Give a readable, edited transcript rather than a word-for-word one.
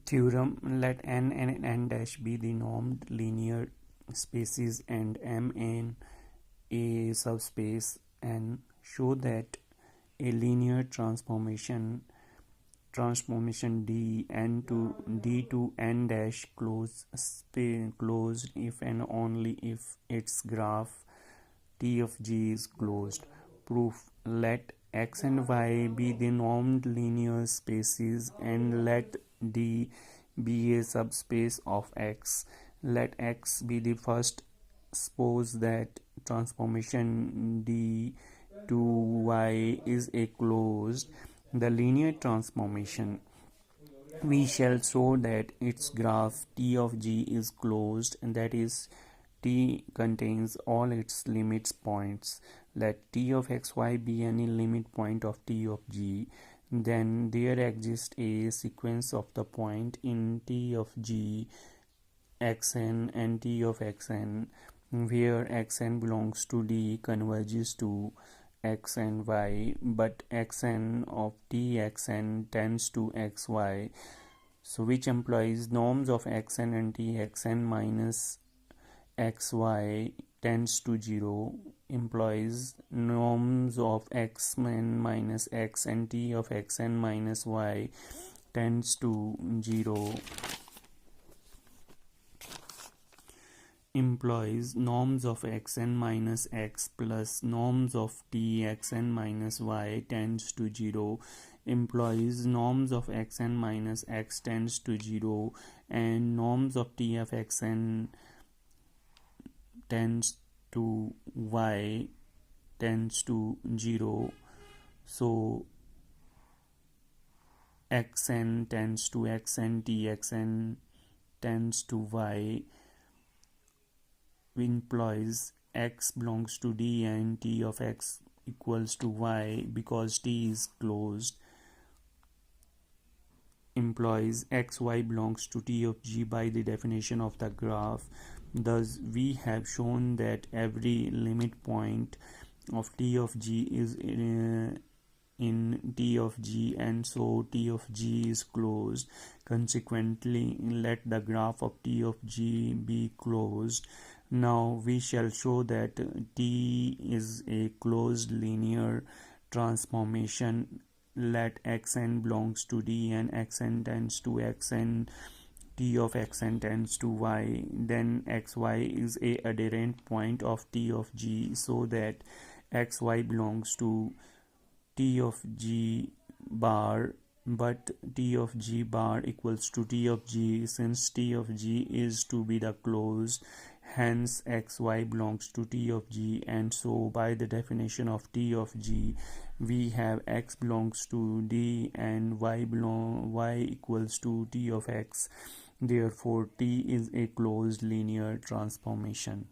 Theorem: let N and N dash be the normed linear spaces and M in a subspace N. Show that a linear transformation D to N dash closed if and only if its graph T of G is closed. Proof: let X and Y be the normed linear spaces and let D be a subspace of X. Let X be the first. Suppose that transformation D to Y is a closed the linear transformation. We shall show that its graph T of G is closed, and that is T contains all its limit points. Let T of xy be any limit point of T of G. Then there exists a sequence of the point in T of G, xn and T of xn, where xn belongs to D converges to x and y, but xn of T xn tends to xy, so which implies norms of xn and T xn minus xy tends to 0, implies norms of xn minus x and T of xn minus y tends to 0, implies norms of xn minus x plus norms of T xn minus y tends to 0, implies norms of xn minus x tends to 0, and norms of T of xn tends to y tends to 0. So xn tends to xn, T xn tends to y, implies x belongs to D and T of x equals to y because T is closed, implies xy belongs to T of G by the definition of the graph. Thus we have shown that every limit point of T of G is in T of G, and so T of G is closed. Consequently, let the graph of T of G be closed. Now we shall show that T is a closed linear transformation. Let xn belongs to D and xn tends to xn, T of xn tends to y, then xy is a adherent point of T of G, so that xy belongs to T of G bar, but T of G bar equals to T of G since T of G is to be the closed, hence xy belongs to T of G, and so by the definition of T of G we have x belongs to D and y equals to T of x. Therefore T is a closed linear transformation.